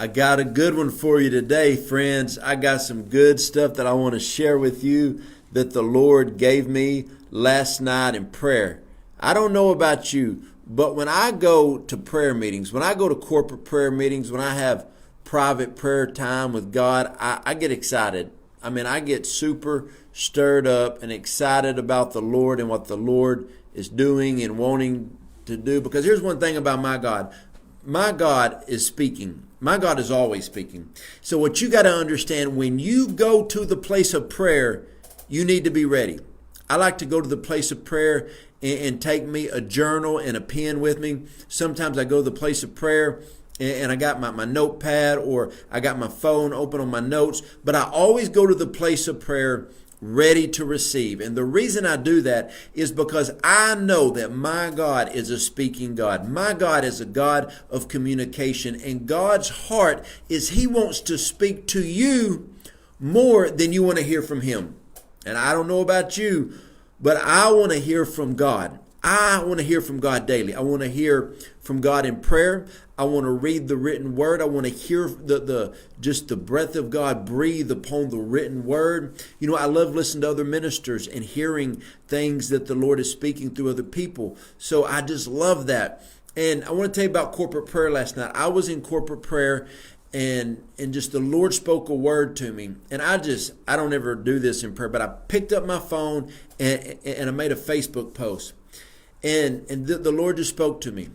I got a good one for you today, friends. I got some good stuff that I want to share with you that the Lord gave me last night in prayer. I don't know about you, but when I go to prayer meetings, when I go to corporate prayer meetings, when I have private prayer time with God, I get excited. I get super stirred up and excited about the Lord and what the Lord is doing and wanting to do. Because here's one thing about my God. My God is speaking. My God is always speaking. So what you got to understand, when you go to the place of prayer, you need to be ready. I like to go to the place of prayer and take me a journal and a pen with me. Sometimes I go to the place of prayer and I got my notepad or I got my phone open on my notes. But I always go to the place of prayer ready to receive. And the reason I do that is because I know that my God is a speaking God. My God is a God of communication. And God's heart is He wants to speak to you more than you want to hear from Him. And I don't know about you, but I want to hear from God. I want to hear from God daily. I want to hear from God in prayer. I want to read the written word. I want to hear just the breath of God breathe upon the written word. You know, I love listening to other ministers and hearing things that the Lord is speaking through other people. So I just love that. And I want to tell you about corporate prayer last night. I was in corporate prayer and just the Lord spoke a word to me. And I don't ever do this in prayer, but I picked up my phone and I made a Facebook post. And the Lord just spoke to me.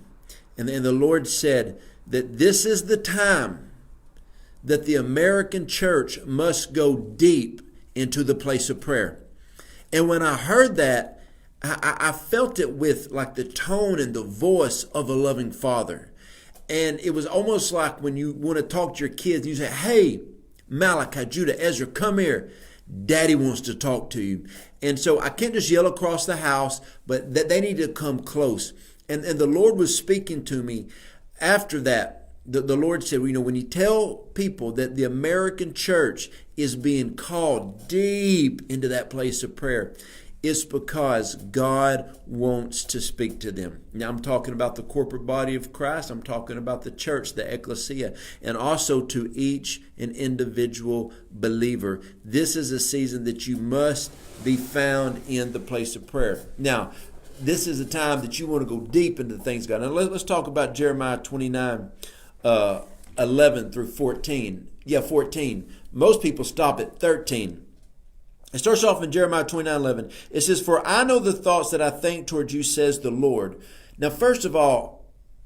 And the Lord said that this is the time that the American church must go deep into the place of prayer. And when I heard that, I felt it with like the tone and the voice of a loving father. And it was almost like when you want to talk to your kids, you say, "Hey, Malachi, Judah, Ezra, come here. Daddy wants to talk to you." And so I can't just yell across the house, but that they need to come close. And the Lord was speaking to me after that. The Lord said, well, when you tell people that the American church is being called deep into that place of prayer, it's because God wants to speak to them. Now, I'm talking about the corporate body of Christ. I'm talking about the church, the ecclesia, and also to each an individual believer. This is a season that you must be found in the place of prayer. Now, this is a time that you want to go deep into things, God. Now, let's talk about Jeremiah 29, 11 through 14. 14. Most people stop at 13. It starts off in Jeremiah 29:11. It says, "For I know the thoughts that I think toward you, says the Lord." Now, first of all,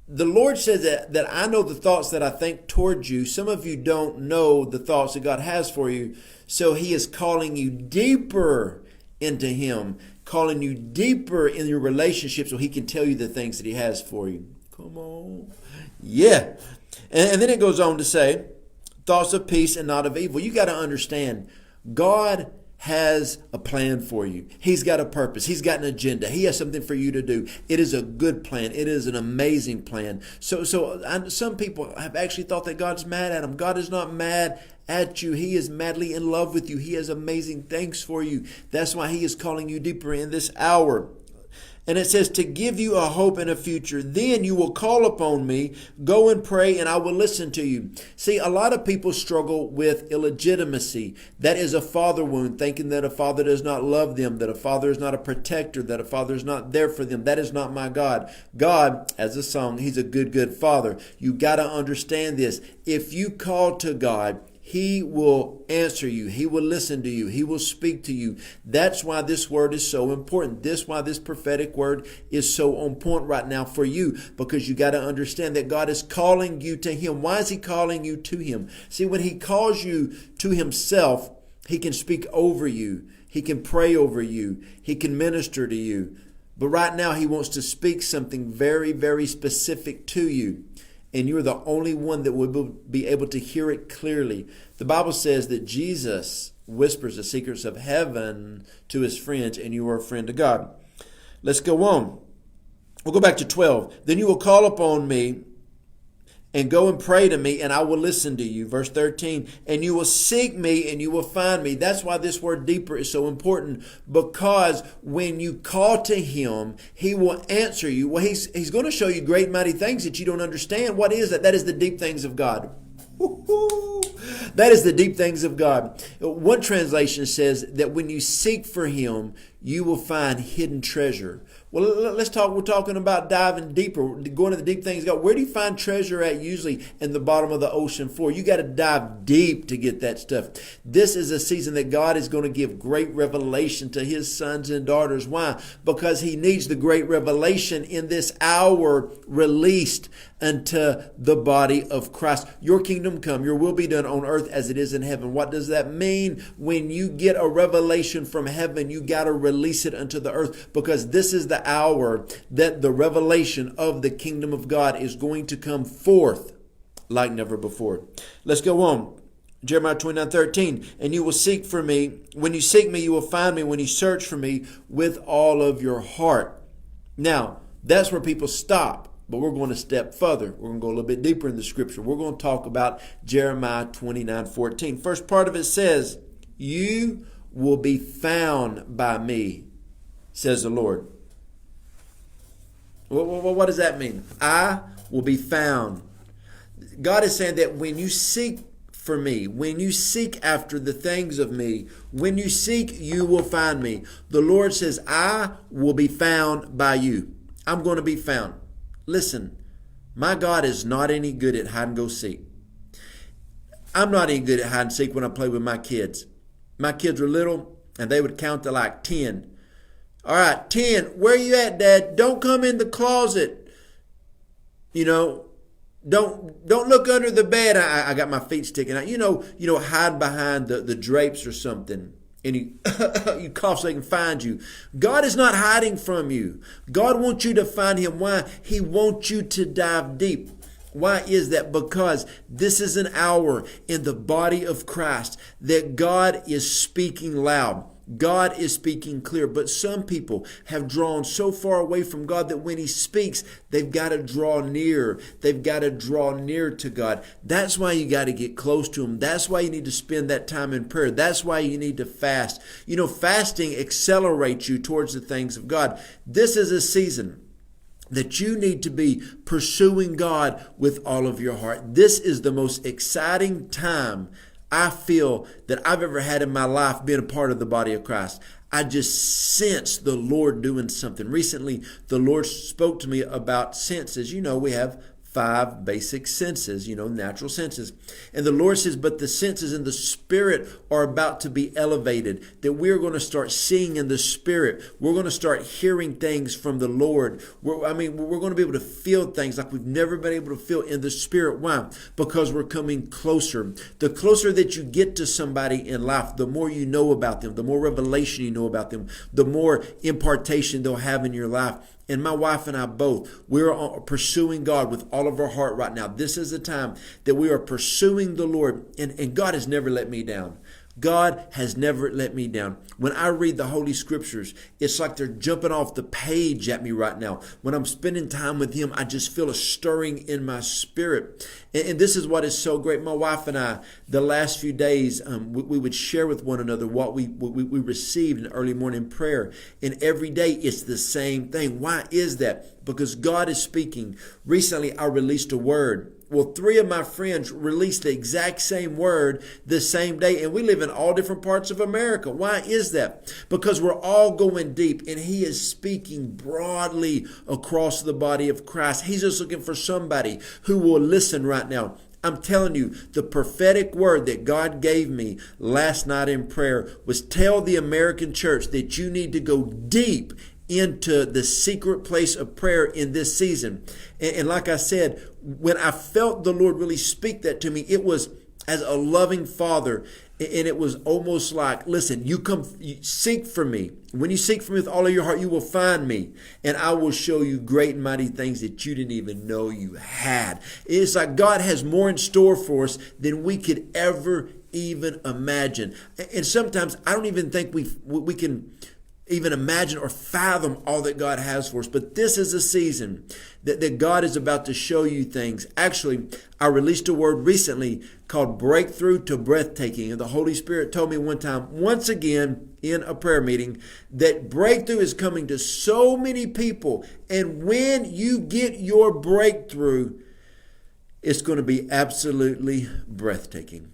the Lord says that I know the thoughts that I think toward you. Some of you don't know the thoughts that God has for you. So He is calling you deeper into Him, calling you deeper in your relationship so He can tell you the things that He has for you. Come on. Yeah. And then it goes on to say, thoughts of peace and not of evil. You got to understand, God has a plan for you. He's got a purpose. He's got an agenda. He has something for you to do. It is a good plan. It is an amazing plan. So some people have actually thought that God's mad at them. God is not mad at you. He is madly in love with you. He has amazing things for you. That's why He is calling you deeper in this hour. And it says, to give you a hope and a future. Then you will call upon me, go and pray, and I will listen to you. See, a lot of people struggle with illegitimacy. That is a father wound, thinking that a father does not love them, that a father is not a protector, that a father is not there for them. That is not my God. God, as a song, He's a good, good Father. You got to understand this. If you call to God, He will answer you. He will listen to you. He will speak to you. That's why this word is so important. That's why this prophetic word is so on point right now for you, because you got to understand that God is calling you to Him. Why is He calling you to Him? See, when He calls you to Himself, He can speak over you. He can pray over you. He can minister to you. But right now, He wants to speak something very, very specific to you. And you're the only one that will be able to hear it clearly. The Bible says that Jesus whispers the secrets of heaven to His friends, and you are a friend to God. Let's go on. We'll go back to 12. Then you will call upon me and go and pray to me, and I will listen to you. Verse 13, and you will seek me and you will find me. That's why this word deeper is so important, because when you call to Him, He will answer you. Well, He's going to show you great mighty things that you don't understand. What is that? That is the deep things of God. That is the deep things of God. One translation says that when you seek for Him, you will find hidden treasure. Well, let's talk. We're talking about diving deeper, going to the deep things of God. Where do you find treasure at? Usually in the bottom of the ocean floor. You got to dive deep to get that stuff. This is a season that God is going to give great revelation to His sons and daughters. Why? Because He needs the great revelation in this hour released unto the body of Christ. Your kingdom come, your will be done on earth as it is in heaven. What does that mean? When you get a revelation from heaven, you got to release it unto the earth, because this is the hour that the revelation of the kingdom of God is going to come forth like never before. Let's go on. Jeremiah 29:13, and you will seek for me. When you seek me, you will find me when you search for me with all of your heart. Now, that's where people stop. But we're going to step further. We're going to go a little bit deeper in the scripture. We're going to talk about Jeremiah 29:14. First part of it says, you will be found by me, says the Lord. What does that mean? I will be found. God is saying that when you seek for me, when you seek after the things of me, when you seek, you will find me. The Lord says, I will be found by you. I'm going to be found. Listen, my God is not any good at hide and go seek. I'm not any good at hide and seek when I play with my kids. My kids were little and they would count to like 10. All right, 10, where you at, Dad? Don't come in the closet. You know, don't look under the bed. I got my feet sticking out. You know, hide behind the drapes or something. And you cough so they can find you. God is not hiding from you. God wants you to find Him. Why? He wants you to dive deep. Why is that? Because this is an hour in the body of Christ that God is speaking loud. God is speaking clear, but some people have drawn so far away from God that when He speaks, they've got to draw near. They've got to draw near to God. That's why you got to get close to Him. That's why you need to spend that time in prayer. That's why you need to fast. You know, fasting accelerates you towards the things of God. This is a season that you need to be pursuing God with all of your heart. This is the most exciting time I feel that I've ever had in my life being a part of the body of Christ. I just sense the Lord doing something. Recently, the Lord spoke to me about senses. You know, we have 5 basic senses, natural senses. And the Lord says, but the senses in the spirit are about to be elevated, that we're going to start seeing in the spirit. We're going to start hearing things from the Lord. We're going to be able to feel things like we've never been able to feel in the spirit. Why? Because we're coming closer. The closer that you get to somebody in life, the more you know about them, the more revelation you know about them, the more impartation they'll have in your life. And my wife and I both, we're pursuing God with all of our heart right now. This is a time that we are pursuing the Lord. And God has never let me down. God has never let me down. When I read the Holy Scriptures, it's like they're jumping off the page at me right now. When I'm spending time with Him, I just feel a stirring in my spirit. And this is what is so great. My wife and I, the last few days, we would share with one another what we received in early morning prayer. And every day it's the same thing. Why is that? Because God is speaking. Recently, I released a word. Well, 3 of my friends released the exact same word the same day, and we live in all different parts of America. Why is that? Because we're all going deep, and He is speaking broadly across the body of Christ. He's just looking for somebody who will listen right now. I'm telling you, the prophetic word that God gave me last night in prayer was tell the American church that you need to go deep into the secret place of prayer in this season. And like I said, when I felt the Lord really speak that to me, it was as a loving father. And it was almost like, listen, you seek for me. When you seek for me with all of your heart, you will find me. And I will show you great and mighty things that you didn't even know you had. It's like God has more in store for us than we could ever even imagine. And sometimes I don't even think we can even imagine or fathom all that God has for us. But this is a season that God is about to show you things. Actually, I released a word recently called breakthrough to breathtaking. And the Holy Spirit told me one time, once again in a prayer meeting, that breakthrough is coming to so many people. And when you get your breakthrough, It's going to be absolutely breathtaking.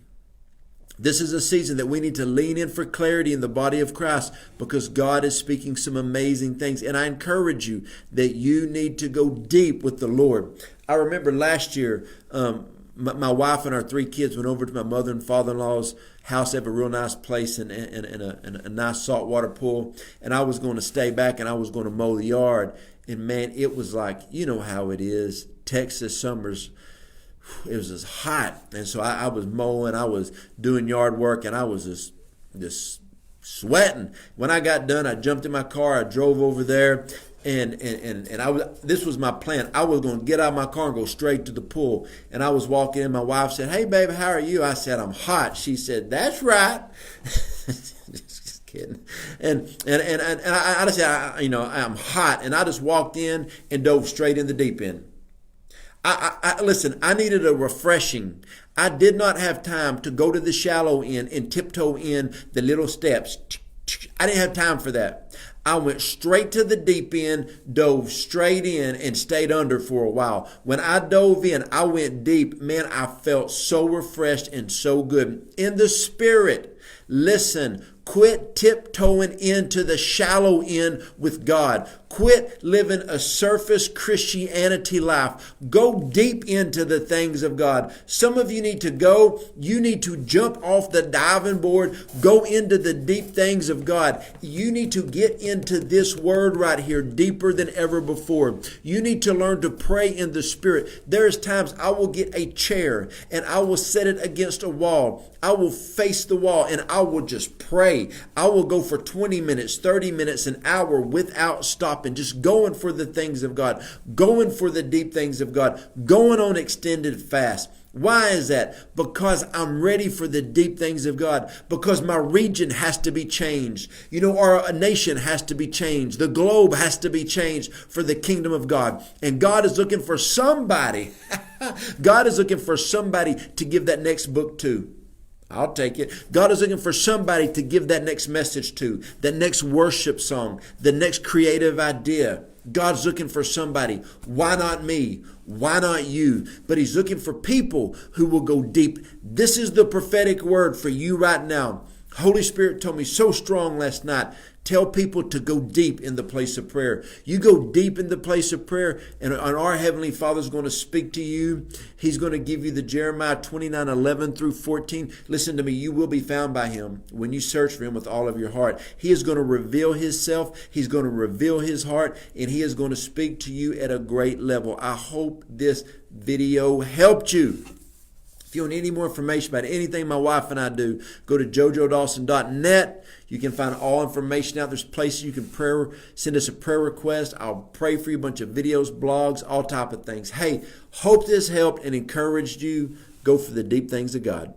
This is a season that we need to lean in for clarity in the body of Christ because God is speaking some amazing things. And I encourage you that you need to go deep with the Lord. I remember last year, my wife and our 3 kids went over to my mother and father-in-law's house. They have a real nice place and a nice saltwater pool. And I was going to stay back and I was going to mow the yard. And man, it was like, you know how it is. Texas summers, it was just hot. And so I was mowing, I was doing yard work, and I was just sweating. When I got done, I jumped in my car, I drove over there, and this was my plan. I was going to get out of my car and go straight to the pool. And I was walking in, my wife said, "Hey baby, how are you?" I said, "I'm hot." She said, "That's right." Just kidding. And I just said, I'm hot. And I just walked in and dove straight in the deep end. Listen, I needed a refreshing. I did not have time to go to the shallow end and tiptoe in the little steps. I didn't have time for that. I went straight to the deep end, dove straight in, and stayed under for a while. When I dove in, I went deep. Man, I felt so refreshed and so good. In the spirit, listen, quit tiptoeing into the shallow end with God. Quit living a surface Christianity life. Go deep into the things of God. Some of you need to jump off the diving board, go into the deep things of God. You need to get into this word right here deeper than ever before. You need to learn to pray in the Spirit. There's times I will get a chair and I will set it against a wall. I will face the wall and I will just pray. I will go for 20 minutes, 30 minutes, an hour without stopping, just going for the things of God, going for the deep things of God, going on extended fast. Why is that? Because I'm ready for the deep things of God. Because my region has to be changed. Our nation has to be changed. The globe has to be changed for the kingdom of God. And God is looking for somebody. God is looking for somebody to give that next book to. I'll take it. God is looking for somebody to give that next message to, that next worship song, the next creative idea. God's looking for somebody. Why not me? Why not you? But He's looking for people who will go deep. This is the prophetic word for you right now. Holy Spirit told me so strong last night. Tell people to go deep in the place of prayer. You go deep in the place of prayer, and our Heavenly Father is going to speak to you. He's going to give you the Jeremiah 29:11-14. Listen to me, you will be found by Him when you search for Him with all of your heart. He is going to reveal Himself. He's going to reveal His heart, and He is going to speak to you at a great level. I hope this video helped you. If you want any more information about anything my wife and I do, go to jojodawson.net. You can find all information out. There's places you can send us a prayer request. I'll pray for you, a bunch of videos, blogs, all type of things. Hey, hope this helped and encouraged you. Go for the deep things of God.